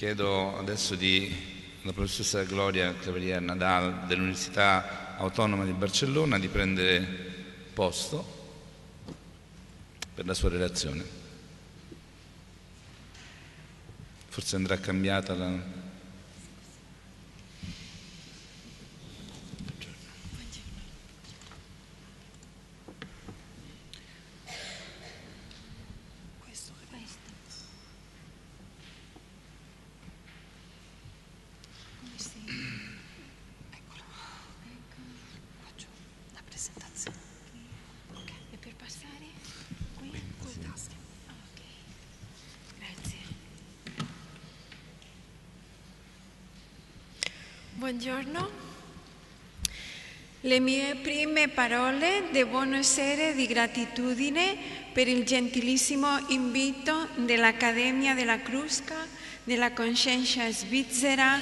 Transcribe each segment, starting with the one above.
Chiedo adesso alla professoressa Gloria Claveria Nadal dell'Università Autonoma di Barcellona di prendere posto per la sua relazione. Forse andrà cambiata la... Buongiorno. Le mie prime parole devono essere di gratitudine per il gentilissimo invito dell'Accademia della Crusca, della Coscienza Svizzera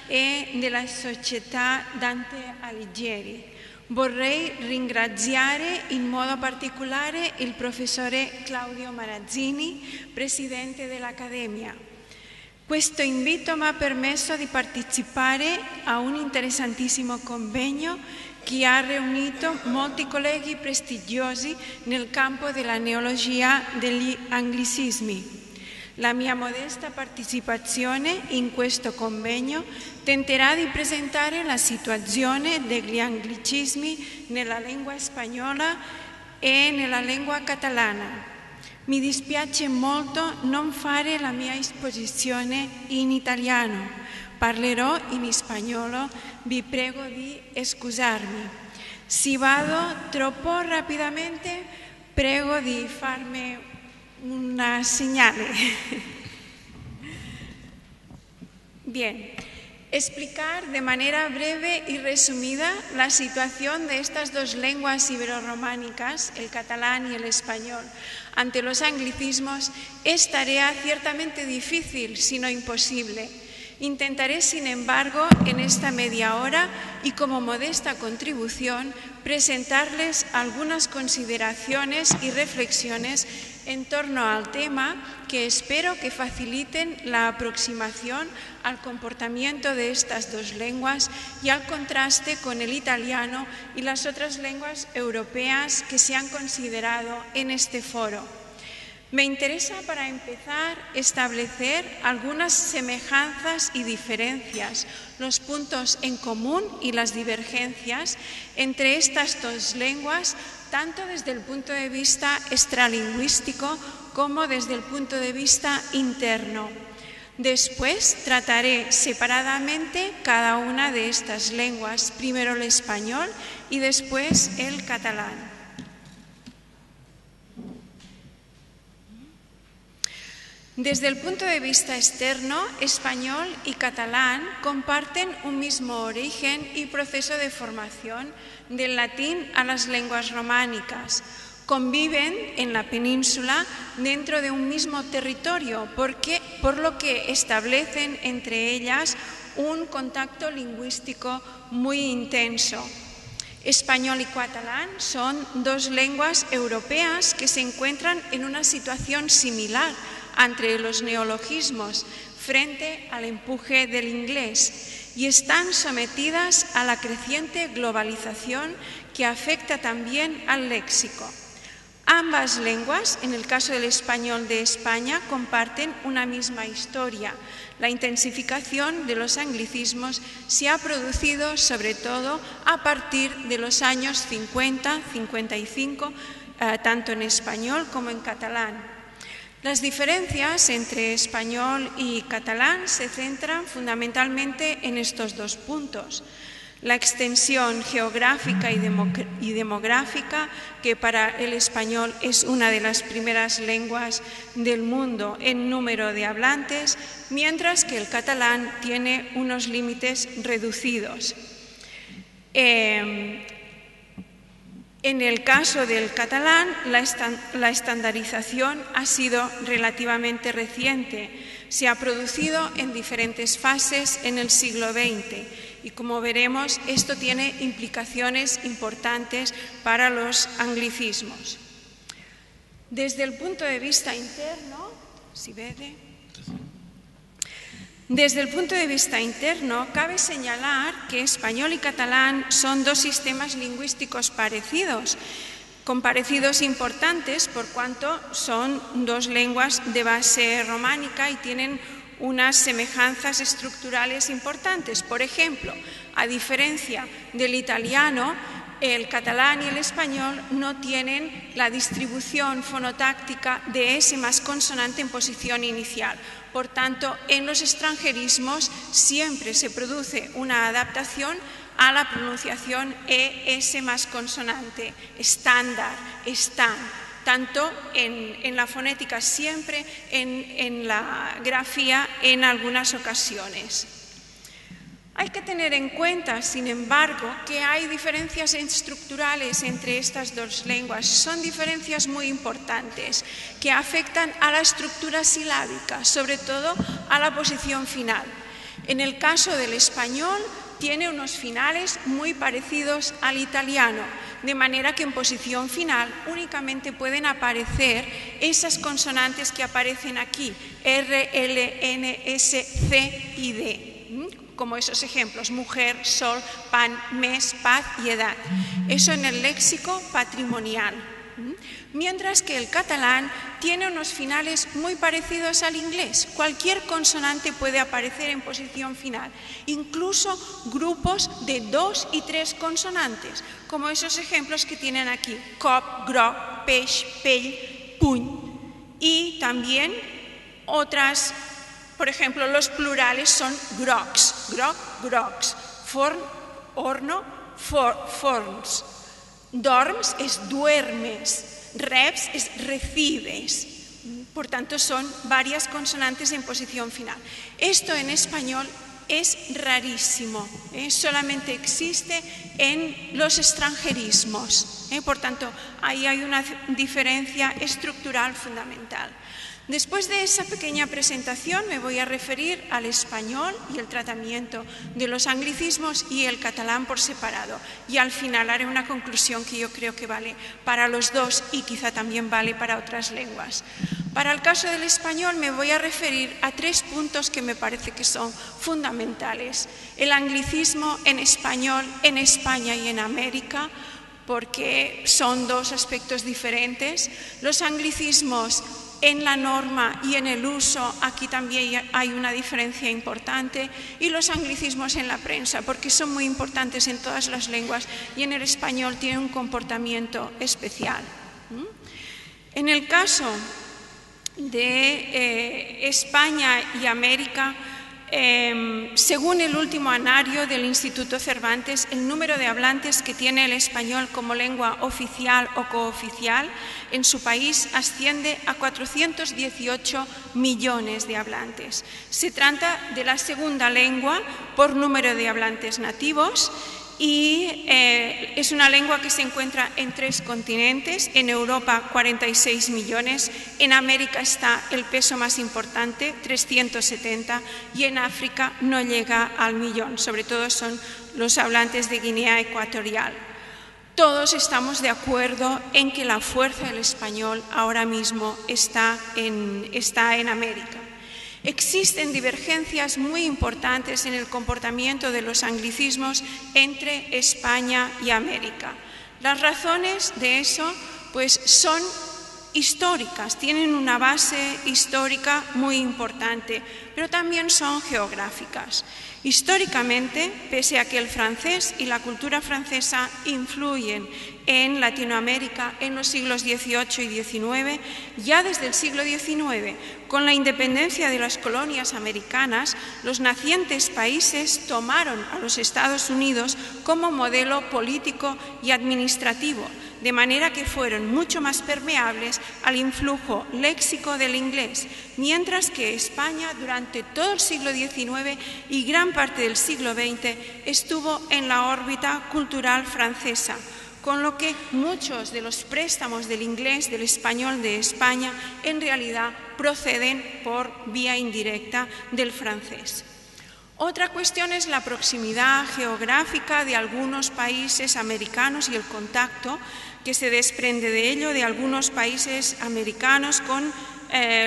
e della Società Dante Alighieri. Vorrei ringraziare in modo particolare il professore Claudio Marazzini, presidente dell'Accademia. Questo invito mi ha permesso di partecipare a un interessantissimo convegno che ha riunito molti colleghi prestigiosi nel campo della neologia degli anglicismi. La mia modesta partecipazione in questo convegno tenterà di presentare la situazione degli anglicismi nella lingua spagnola e nella lingua catalana. Mi dispiace molto non fare la mia esposizione in italiano. Parlerò in spagnolo, vi prego di scusarmi. Se vado troppo rapidamente, prego di farmi una señale. Bien. Explicar de manera breve y resumida la situación de estas dos lenguas iberorrománicas, el catalán y el español, ante los anglicismos es tarea ciertamente difícil, si no imposible. Intentaré, sin embargo, en esta media hora y como modesta contribución, presentarles algunas consideraciones y reflexiones en torno al tema que espero que faciliten la aproximación al comportamiento de estas dos lenguas y al contraste con el italiano y las otras lenguas europeas que se han considerado en este foro. Me interesa, para empezar, establecer algunas semejanzas y diferencias, los puntos en común y las divergencias entre estas dos lenguas, tanto desde el punto de vista extralingüístico como desde el punto de vista interno. Después trataré separadamente cada una de estas lenguas, primero el español y después el catalán. Desde el punto de vista externo, español y catalán comparten un mismo origen y proceso de formación del latín a las lenguas románicas. Conviven en la península dentro de un mismo territorio, por lo que establecen entre ellas un contacto lingüístico muy intenso. Español y catalán son dos lenguas europeas que se encuentran en una situación similar ante los neologismos frente al empuje del inglés y están sometidas a la creciente globalización que afecta también al léxico. Ambas lenguas, en el caso del español de España, comparten una misma historia. La intensificación de los anglicismos se ha producido sobre todo a partir de los años 50-55, tanto en español como en catalán. Las diferencias entre español y catalán se centran fundamentalmente en estos dos puntos. La extensión geográfica y demográfica, que para el español es una de las primeras lenguas del mundo en número de hablantes, mientras que el catalán tiene unos límites reducidos. En el caso del catalán, la estandarización ha sido relativamente reciente. Se ha producido en diferentes fases en el siglo XX y, como veremos, esto tiene implicaciones importantes para los anglicismos. Desde el punto de vista interno, si vede, Desde el punto de vista interno, cabe señalar que español y catalán son dos sistemas lingüísticos parecidos, con parecidos importantes por cuanto son dos lenguas de base románica y tienen unas semejanzas estructurales importantes. Por ejemplo, a diferencia del italiano, el catalán y el español no tienen la distribución fonotáctica de S más consonante en posición inicial. Por tanto, en los extranjerismos siempre se produce una adaptación a la pronunciación ES más consonante, estándar, están, tanto en la fonética siempre, en la grafía en algunas ocasiones. Hay que tener en cuenta, sin embargo, que hay diferencias estructurales entre estas dos lenguas. Son diferencias muy importantes que afectan a la estructura silábica, sobre todo a la posición final. En el caso del español, tiene unos finales muy parecidos al italiano, de manera que en posición final únicamente pueden aparecer esas consonantes que aparecen aquí, R, L, N, S, C y D. Como esos ejemplos, mujer, sol, pan, mes, paz y edad. Eso en el léxico patrimonial. Mientras que el catalán tiene unos finales muy parecidos al inglés. Cualquier consonante puede aparecer en posición final, incluso grupos de 2 y 3 consonantes, como esos ejemplos que tienen aquí, cop, groc, peix, pell, puny. Y también otras. Por ejemplo, los plurales son grocs, groc, grocs, forn, horno, forns, dorms es duermes, reps es recibes. Por tanto, son varias consonantes en posición final. Esto en español es rarísimo, solamente existe en los extranjerismos. Por tanto, ahí hay una diferencia estructural fundamental. Después de esa pequeña presentación me voy a referir al español y el tratamiento de los anglicismos y el catalán por separado. Y al final haré una conclusión que yo creo que vale para los dos y quizá también vale para otras lenguas. Para el caso del español me voy a referir a 3 puntos que me parece que son fundamentales. El anglicismo en español, en España y en América, porque son dos aspectos diferentes. Los anglicismos en la norma y en el uso, aquí también hay una diferencia importante, y los anglicismos en la prensa, porque son muy importantes en todas las lenguas y en el español tienen un comportamiento especial. En el caso de España y América, según el último anario del Instituto Cervantes, el número de hablantes que tiene el español como lengua oficial o cooficial en su país asciende a 418 millones de hablantes. Se trata de la segunda lengua por número de hablantes nativos y es una lengua que se encuentra en 3 continentes, en Europa 46 millones, en América está el peso más importante, 370, y en África no llega al millón, sobre todo son los hablantes de Guinea Ecuatorial. Todos estamos de acuerdo en que la fuerza del español ahora mismo está en América. Existen divergencias muy importantes en el comportamiento de los anglicismos entre España y América. Las razones de eso pues, son históricas, tienen una base histórica muy importante, pero también son geográficas. Históricamente, pese a que el francés y la cultura francesa influyen en Latinoamérica en los siglos XVIII y XIX, ya desde el siglo XIX, con la independencia de las colonias americanas, los nacientes países tomaron a los Estados Unidos como modelo político y administrativo, de manera que fueron mucho más permeables al influjo léxico del inglés, mientras que España durante todo el siglo XIX y gran parte del siglo XX estuvo en la órbita cultural francesa, con lo que muchos de los préstamos del inglés, del español de España, en realidad proceden por vía indirecta del francés. Otra cuestión es la proximidad geográfica de algunos países americanos y el contacto que se desprende de ello de algunos países americanos con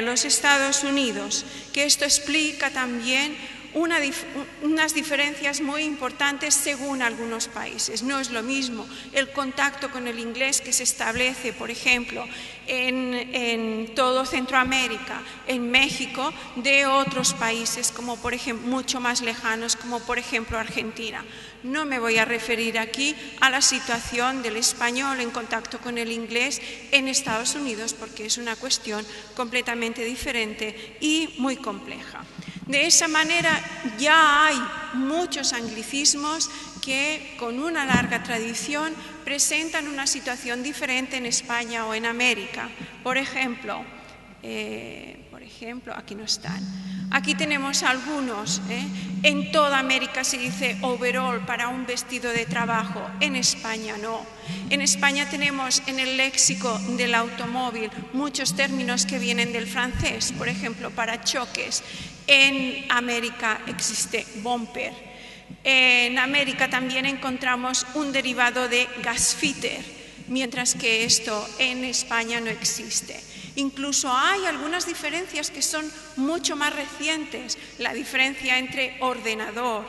los Estados Unidos, que esto explica también unas diferencias muy importantes según algunos países. No es lo mismo el contacto con el inglés que se establece, por ejemplo, en todo Centroamérica, en México, de otros países, como por ejemplo, mucho más lejanos, como por ejemplo Argentina. No me voy a referir aquí a la situación del español en contacto con el inglés en Estados Unidos, porque es una cuestión completamente diferente y muy compleja. De esa manera ya hay muchos anglicismos que con una larga tradición presentan una situación diferente en España o en América. Por ejemplo, aquí no están. Aquí tenemos algunos. En toda América se dice overall para un vestido de trabajo, en España no. En España tenemos en el léxico del automóvil muchos términos que vienen del francés, por ejemplo, para choques. En América existe bumper. En América también encontramos un derivado de gasfitter, mientras que esto en España no existe. Incluso hay algunas diferencias que son mucho más recientes. La diferencia entre ordenador,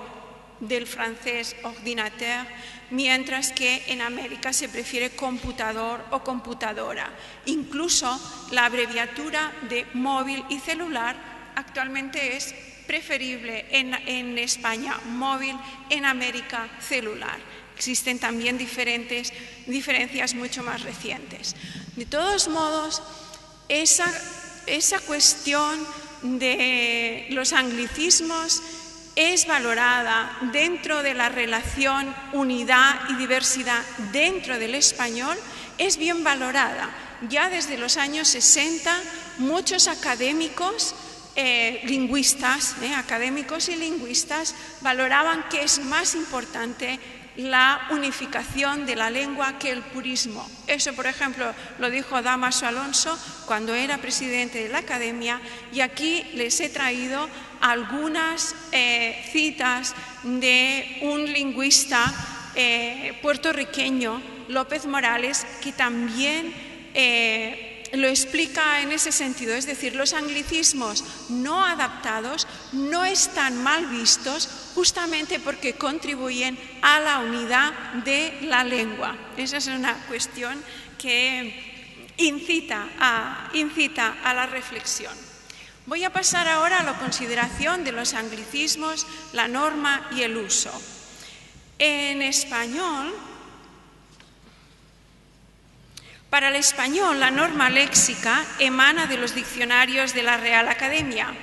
del francés ordinateur, mientras que en América se prefiere computador o computadora. Incluso la abreviatura de móvil y celular actualmente es preferible en España móvil, en América celular. Existen también diferencias mucho más recientes. De todos modos, esa cuestión de los anglicismos es valorada dentro de la relación unidad y diversidad dentro del español, es bien valorada. Ya desde los años 60, muchos académicos académicos y lingüistas valoraban que es más importante la unificación de la lengua que el purismo. Eso, por ejemplo, lo dijo Dámaso Alonso cuando era presidente de la Academia, y aquí les he traído algunas citas de un lingüista puertorriqueño, López Morales, que también lo explica en ese sentido. Es decir, los anglicismos no adaptados no están mal vistos justamente porque contribuyen a la unidad de la lengua. Esa es una cuestión que incita a la reflexión. Voy a pasar ahora a la consideración de los anglicismos, la norma y el uso. En español, para el español, la norma léxica emana de los diccionarios de la Real Academia.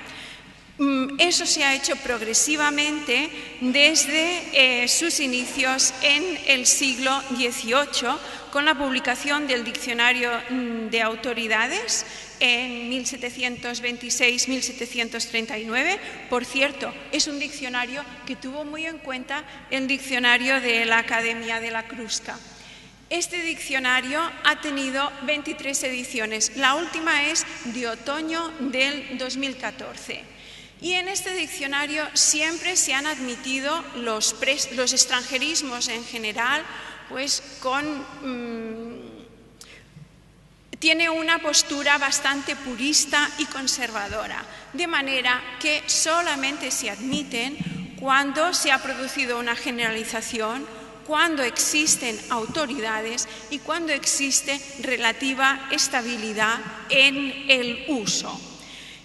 Eso se ha hecho progresivamente desde sus inicios en el siglo XVIII, con la publicación del Diccionario de Autoridades en 1726-1739. Por cierto, es un diccionario que tuvo muy en cuenta el diccionario de la Academia de la Crusca. Este diccionario ha tenido 23 ediciones, la última es de otoño del 2014. Y en este diccionario siempre se han admitido los extranjerismos en general, pues tiene una postura bastante purista y conservadora, de manera que solamente se admiten cuando se ha producido una generalización, cuando existen autoridades y cuando existe relativa estabilidad en el uso.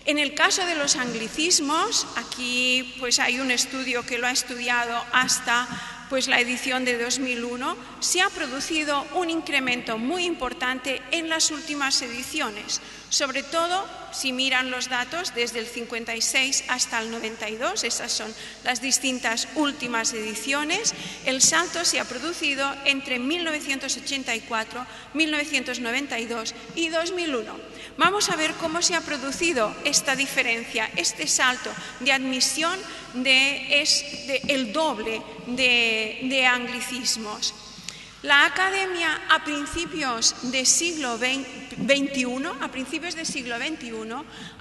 En el caso de los anglicismos, aquí pues hay un estudio que lo ha estudiado hasta pues la edición de 2001, se ha producido un incremento muy importante en las últimas ediciones, sobre todo si miran los datos desde el 56 hasta el 92, esas son las distintas últimas ediciones. El salto se ha producido entre 1984, 1992 y 2001. Vamos a ver cómo se ha producido esta diferencia, este salto de admisión el doble de anglicismos. La Academia a principios del siglo XX a principios del siglo XXI,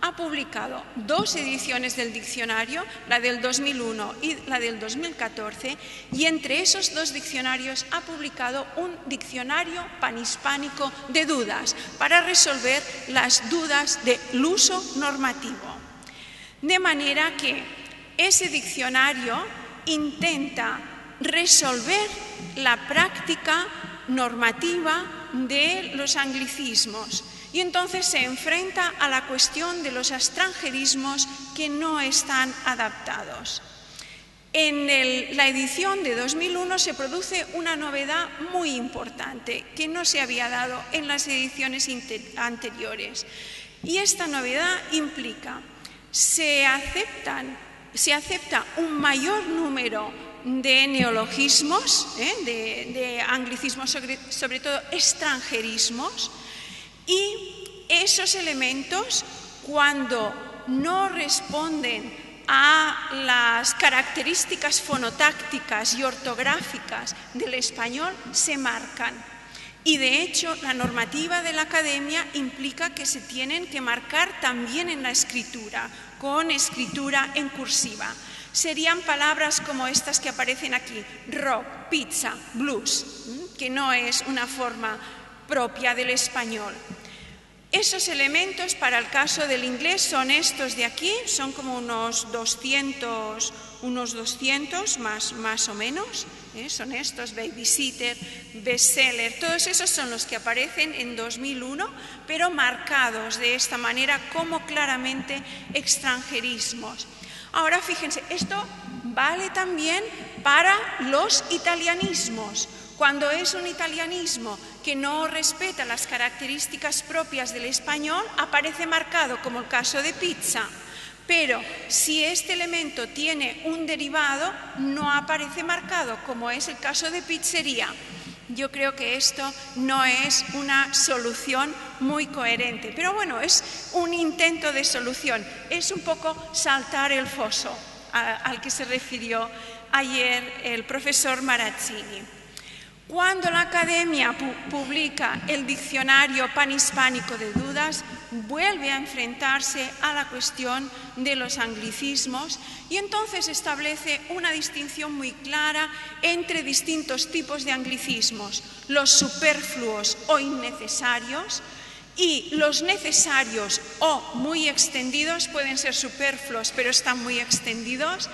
ha publicado 2 ediciones del diccionario, la del 2001 y la del 2014, y entre esos 2 diccionarios ha publicado un diccionario panhispánico de dudas para resolver las dudas del uso normativo. De manera que ese diccionario intenta resolver la práctica normativa de los anglicismos y entonces se enfrenta a la cuestión de los extranjerismos que no están adaptados. En la edición de 2001 se produce una novedad muy importante que no se había dado en las ediciones anteriores, y esta novedad implica se acepta un mayor número de neologismos, de anglicismos, sobre todo extranjerismos, y esos elementos, cuando no responden a las características fonotácticas y ortográficas del español, se marcan. Y de hecho, la normativa de la Academia implica que se tienen que marcar también en la escritura, con escritura en cursiva. Serían palabras como estas que aparecen aquí: rock, pizza, blues, que no es una forma propia del español. Esos elementos para el caso del inglés son estos de aquí, son como unos 200 más o menos, son estos: babysitter, bestseller, todos esos son los que aparecen en 2001, pero marcados de esta manera como claramente extranjerismos. Ahora fíjense, esto vale también para los italianismos. Cuando es un italianismo que no respeta las características propias del español, aparece marcado como el caso de pizza. Pero si este elemento tiene un derivado, no aparece marcado, como es el caso de pizzería. Yo creo que esto no es una solución muy coherente, pero bueno, es un intento de solución. Es un poco saltar el foso al que se refirió ayer el profesor Marazzini. Cuando la Academia publica el Diccionario Panhispánico de Dudas, vuelve a enfrentarse a la cuestión de los anglicismos y entonces establece una distinción muy clara entre distintos tipos de anglicismos: los superfluos o innecesarios, y los necesarios o muy extendidos. Pueden ser superfluos pero están muy extendidos.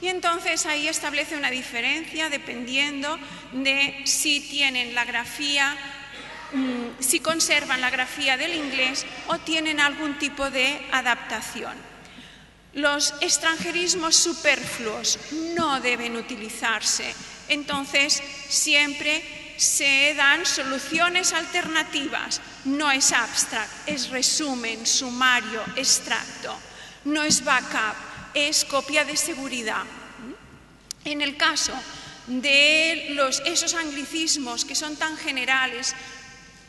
Y entonces ahí establece una diferencia dependiendo de si tienen la grafía, si conservan la grafía del inglés o tienen algún tipo de adaptación. Los extranjerismos superfluos no deben utilizarse, entonces siempre se dan soluciones alternativas. No es abstract, es resumen, sumario, extracto. No es backup, es copia de seguridad. En el caso de esos anglicismos que son tan generales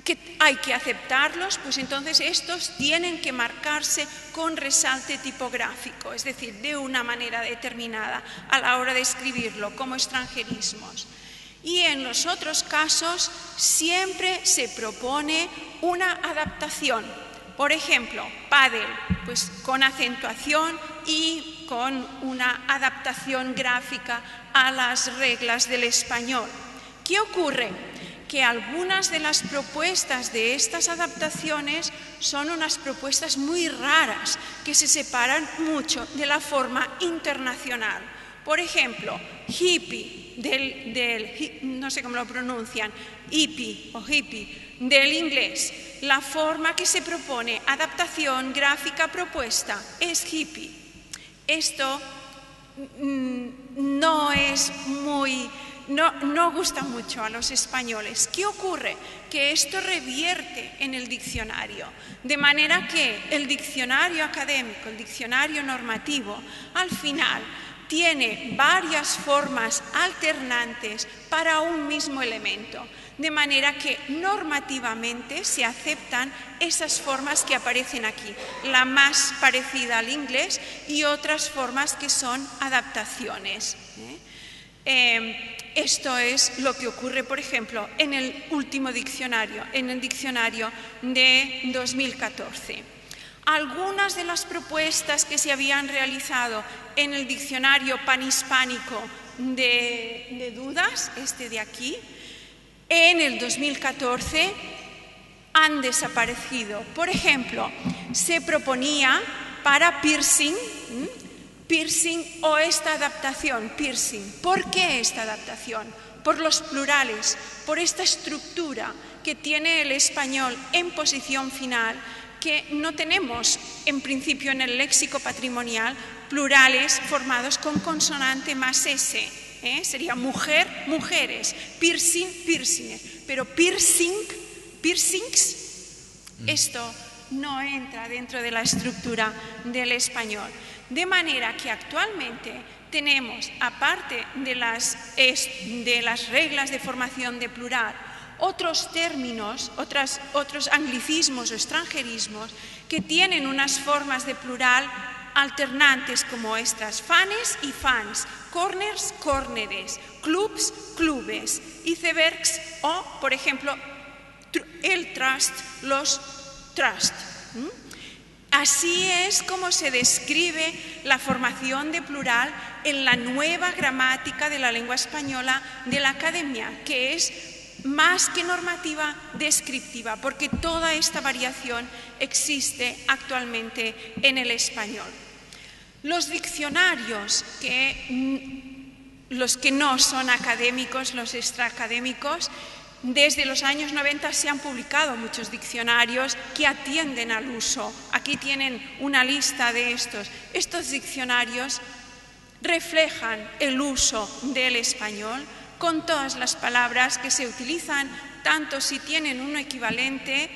que hay que aceptarlos, pues entonces estos tienen que marcarse con resalte tipográfico, es decir, de una manera determinada a la hora de escribirlo, como extranjerismos. Y en los otros casos siempre se propone una adaptación. Por ejemplo, paddle, pues con acentuación y con una adaptación gráfica a las reglas del español. ¿Qué ocurre? Que algunas de las propuestas de estas adaptaciones son unas propuestas muy raras, que se separan mucho de la forma internacional. Por ejemplo, hippie, no sé cómo lo pronuncian, hippie o hippie, del inglés. La forma que se propone, adaptación gráfica propuesta, es hippie. Esto no gusta mucho a los españoles. ¿Qué ocurre? Que esto revierte en el diccionario, de manera que el diccionario académico, el diccionario normativo, al final tiene varias formas alternantes para un mismo elemento, de manera que normativamente se aceptan esas formas que aparecen aquí, la más parecida al inglés y otras formas que son adaptaciones. Esto es lo que ocurre, por ejemplo, en el último diccionario, en el diccionario de 2014. Algunas de las propuestas que se habían realizado en el diccionario panhispánico de dudas, este de aquí, en el 2014 han desaparecido. Por ejemplo, se proponía para piercing o esta adaptación, piercing. ¿Por qué esta adaptación? Por los plurales, por esta estructura que tiene el español en posición final, que no tenemos en principio en el léxico patrimonial plurales formados con consonante más S. Sería mujer, mujeres, piercing, piercings. Pero piercings, esto no entra dentro de la estructura del español. De manera que actualmente tenemos, aparte de las reglas de formación de plural, otros términos, otros anglicismos o extranjerismos que tienen unas formas de plural alternantes como estas: fanes y fans, corners, córneres, clubs, clubes, icebergs o, por ejemplo, el trust, los trust. Así es como se describe la formación de plural en la nueva gramática de la lengua española de la Academia, que es más que normativa, descriptiva, porque toda esta variación existe actualmente en el español. Los diccionarios, los que no son académicos, los extraacadémicos, desde los años 90 se han publicado muchos diccionarios que atienden al uso. Aquí tienen una lista de estos. Estos diccionarios reflejan el uso del español con todas las palabras que se utilizan, tanto si tienen un equivalente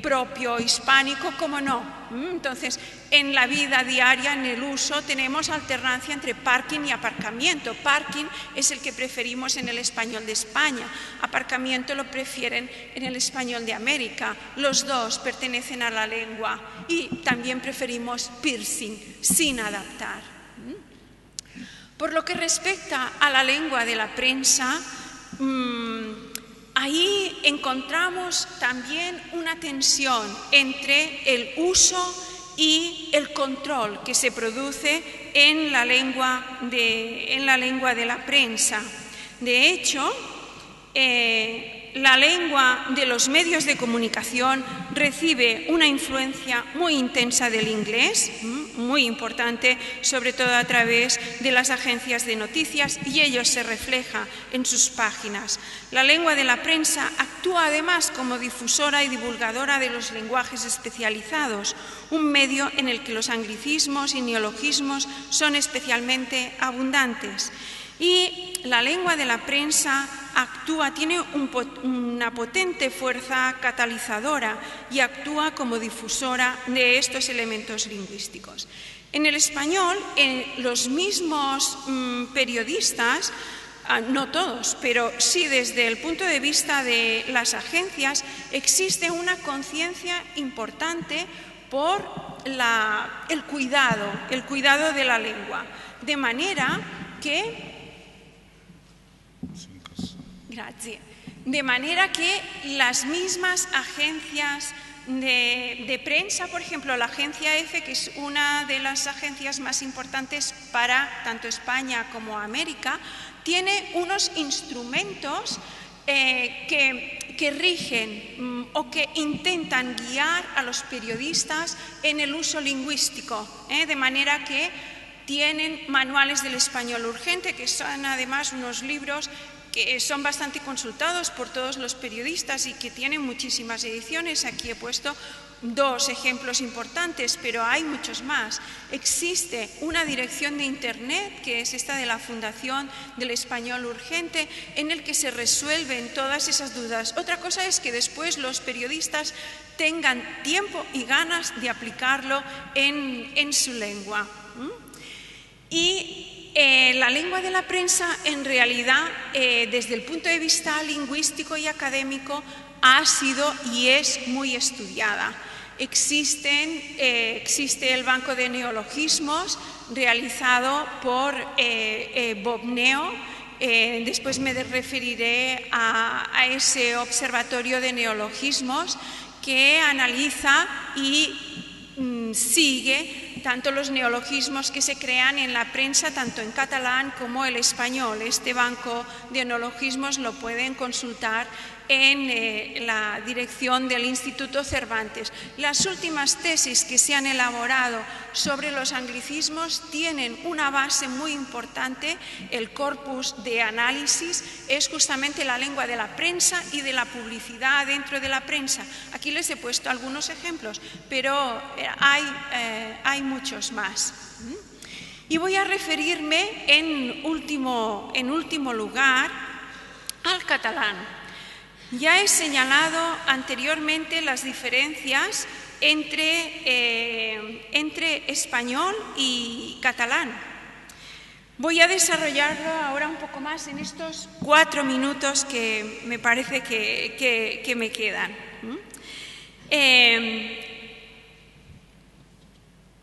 propio hispánico como no. Entonces, en la vida diaria, en el uso, tenemos alternancia entre parking y aparcamiento. Parking es el que preferimos en el español de España, aparcamiento lo prefieren en el español de América. Los dos pertenecen a la lengua y también preferimos piercing sin adaptar. Por lo que respecta a la lengua de la prensa, ahí encontramos también una tensión entre el uso y el control que se produce en la lengua de la prensa. De hecho, la lengua de los medios de comunicación recibe una influencia muy intensa del inglés, muy importante, sobre todo a través de las agencias de noticias, y ello se refleja en sus páginas. La lengua de la prensa actúa además como difusora y divulgadora de los lenguajes especializados, un medio en el que los anglicismos y neologismos son especialmente abundantes. Y la lengua de la prensa tiene una potente fuerza catalizadora y actúa como difusora de estos elementos lingüísticos. En el español, los mismos periodistas, no todos, pero sí desde el punto de vista de las agencias, existe una conciencia importante por el cuidado de la lengua, de manera que las mismas agencias de prensa, por ejemplo, la agencia EFE, que es una de las agencias más importantes para tanto España como América, tiene unos instrumentos que rigen o que intentan guiar a los periodistas en el uso lingüístico, de manera que tienen manuales del español urgente, que son además unos libros que son bastante consultados por todos los periodistas y que tienen muchísimas ediciones. Aquí he puesto dos ejemplos importantes, pero hay muchos más. Existe una dirección de Internet, que es esta de la Fundación del Español Urgente, en el que se resuelven todas esas dudas. Otra cosa es que después los periodistas tengan tiempo y ganas de aplicarlo en su lengua. Y la lengua de la prensa, en realidad, desde el punto de vista lingüístico y académico, ha sido y es muy estudiada. Existe el Banco de Neologismos realizado por Bob Neo, después me referiré a ese observatorio de neologismos que analiza y sigue tanto los neologismos que se crean en la prensa, tanto en catalán como el español. Este banco de neologismos lo pueden consultar en la dirección del Instituto Cervantes. Las últimas tesis que se han elaborado sobre los anglicismos tienen una base muy importante. El corpus de análisis es justamente la lengua de la prensa y de la publicidad dentro de la prensa. Aquí les he puesto algunos ejemplos, pero hay muchos más. Y voy a referirme en último lugar al catalán. Ya he señalado anteriormente las diferencias entre español y catalán. Voy a desarrollarlo ahora un poco más en estos 4 minutos que me parece que me quedan.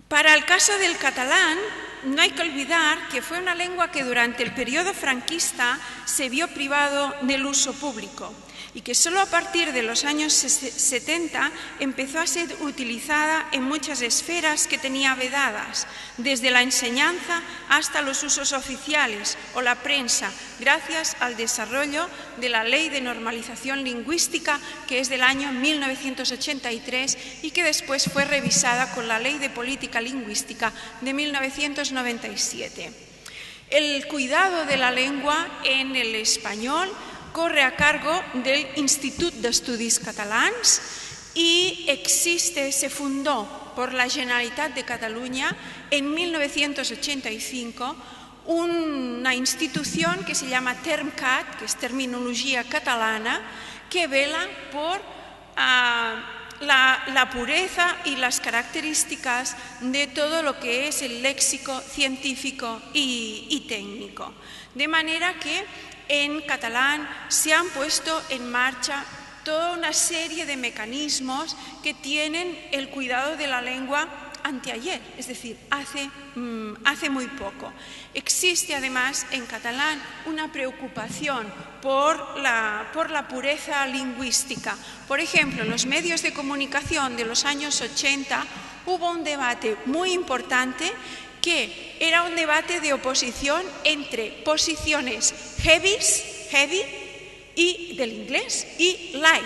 Para el caso del catalán, no hay que olvidar que fue una lengua que durante el periodo franquista se vio privado del uso público y que solo a partir de los años 70 empezó a ser utilizada en muchas esferas que tenía vedadas, desde la enseñanza hasta los usos oficiales o la prensa, gracias al desarrollo de la Ley de Normalización Lingüística, que es del año 1983 y que después fue revisada con la Ley de Política Lingüística de 1997. El cuidado de la lengua en el español corre a cargo del Institut d'Estudis Catalans y se fundó por la Generalitat de Catalunya en 1985 una institución que se llama Termcat, que es Terminología Catalana, que vela por la pureza y las características de todo lo que es el léxico científico y técnico. De manera que en catalán se han puesto en marcha toda una serie de mecanismos que tienen el cuidado de la lengua anteayer, es decir, hace muy poco. Existe además en catalán una preocupación por la pureza lingüística. Por ejemplo, en los medios de comunicación de los años 80 hubo un debate muy importante que era un debate de oposición entre posiciones heavy, y del inglés, y light.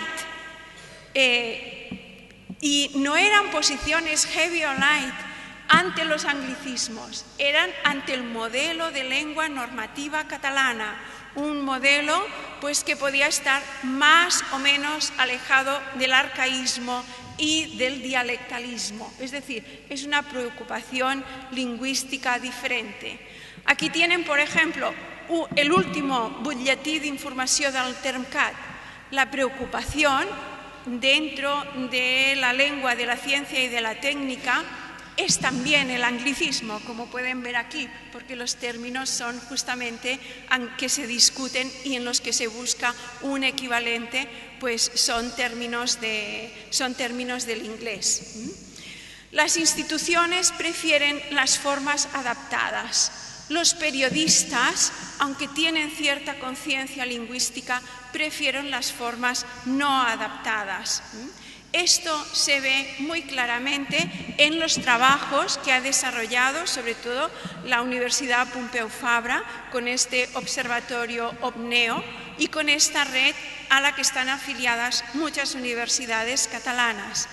Y no eran posiciones heavy o light ante los anglicismos, eran ante el modelo de lengua normativa catalana, un modelo pues que podía estar más o menos alejado del arcaísmo y del dialectalismo, es decir, es una preocupación lingüística diferente. Aquí tienen, por ejemplo, el último butlletí d'informació del Termcat, la preocupación dentro de la lengua, de la ciencia y de la técnica es también el anglicismo, como pueden ver aquí, porque los términos son justamente que se discuten y en los que se busca un equivalente, pues son términos del inglés. Las instituciones prefieren las formas adaptadas. Los periodistas, aunque tienen cierta conciencia lingüística, prefieren las formas no adaptadas. Esto se ve muy claramente en los trabajos que ha desarrollado, sobre todo, la Universidad Pompeu Fabra con este observatorio OPNEO y con esta red a la que están afiliadas muchas universidades catalanas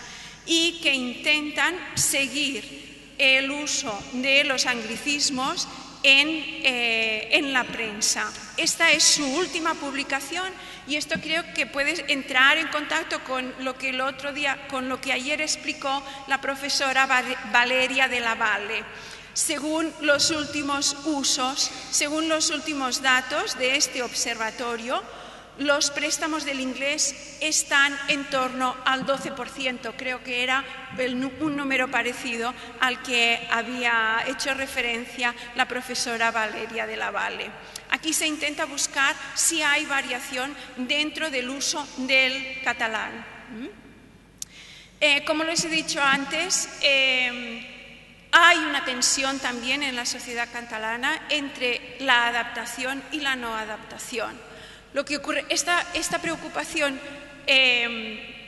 y que intentan seguir el uso de los anglicismos en la prensa. Esta es su última publicación y esto creo que puede entrar en contacto con lo que ayer explicó la profesora Valeria de la Valle. Según los últimos datos de este observatorio, los préstamos del inglés están en torno al 12%, creo que era un número parecido al que había hecho referencia la profesora Valeria de la Valle. Aquí se intenta buscar si hay variación dentro del uso del catalán. Como les he dicho antes, Hay una tensión también en la sociedad catalana entre la adaptación y la no adaptación. Lo que ocurre, esta preocupación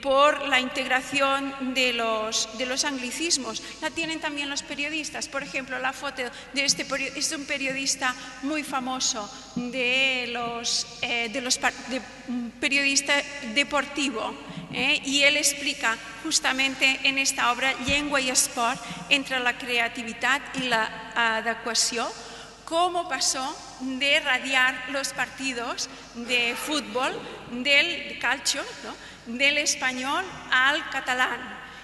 por la integración de los anglicismos la tienen también los periodistas. Por ejemplo, la foto de es un periodista muy famoso periodista deportivo, y él explica justamente en esta obra Llengua y Esport, entre la creatividad y la adecuación, cómo pasó de radiar los partidos de fútbol, del calcio, ¿no?, del español al catalán,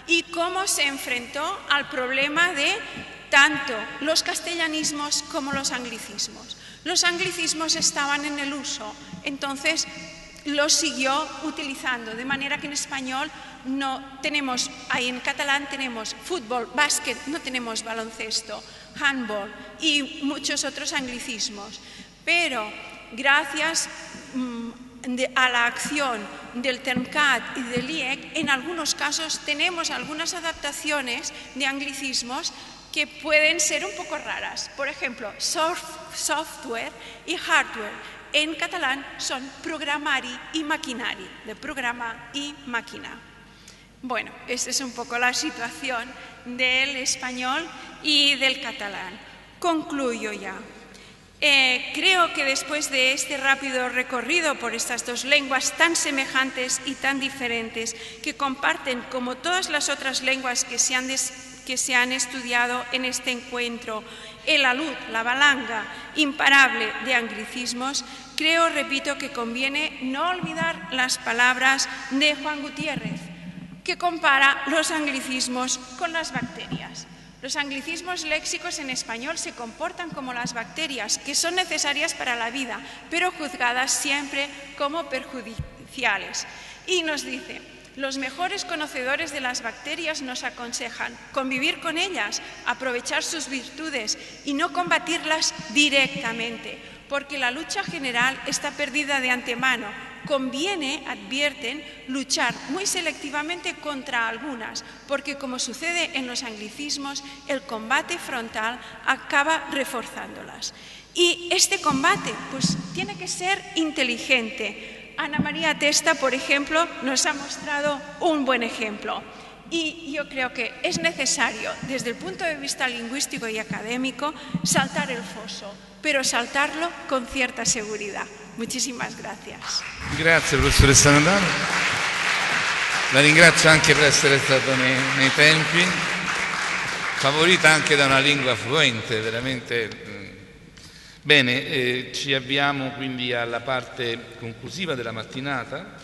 y cómo se enfrentó al problema de tanto los castellanismos como los anglicismos. Los anglicismos estaban en el uso, entonces los siguió utilizando, de manera que en español no tenemos, ahí en catalán tenemos fútbol, básquet, no tenemos baloncesto, handball y muchos otros anglicismos. Pero gracias a la acción del Termcat y del IEC, en algunos casos tenemos algunas adaptaciones de anglicismos que pueden ser un poco raras. Por ejemplo, software y hardware. En catalán son programari y maquinari, de programa y máquina. Bueno, esa es un poco la situación del español y del catalán. Concluyo ya. Creo que después de este rápido recorrido por estas dos lenguas tan semejantes y tan diferentes, que comparten, como todas las otras lenguas que se han estudiado en este encuentro, el alud, la valanga imparable de anglicismos, creo, repito, que conviene no olvidar las palabras de Juan Gutiérrez, que compara los anglicismos con las bacterias. Los anglicismos léxicos en español se comportan como las bacterias, que son necesarias para la vida, pero juzgadas siempre como perjudiciales. Y nos dice: los mejores conocedores de las bacterias nos aconsejan convivir con ellas, aprovechar sus virtudes y no combatirlas directamente, porque la lucha general está perdida de antemano. Conviene, advierten, luchar muy selectivamente contra algunas, porque como sucede en los anglicismos, el combate frontal acaba reforzándolas. Y este combate, pues, tiene que ser inteligente. Ana María Testa, por ejemplo, nos ha mostrado un buen ejemplo. Y yo creo que es necesario, desde el punto de vista lingüístico y académico, saltar el foso, pero saltarlo con cierta seguridad. Muchísimas gracias. Grazie professoressa Nadal. La ringrazio anche per essere stato nei tempi, favorita anche da una lingua fluente, veramente. Bene, ci avviamo quindi alla parte conclusiva della mattinata.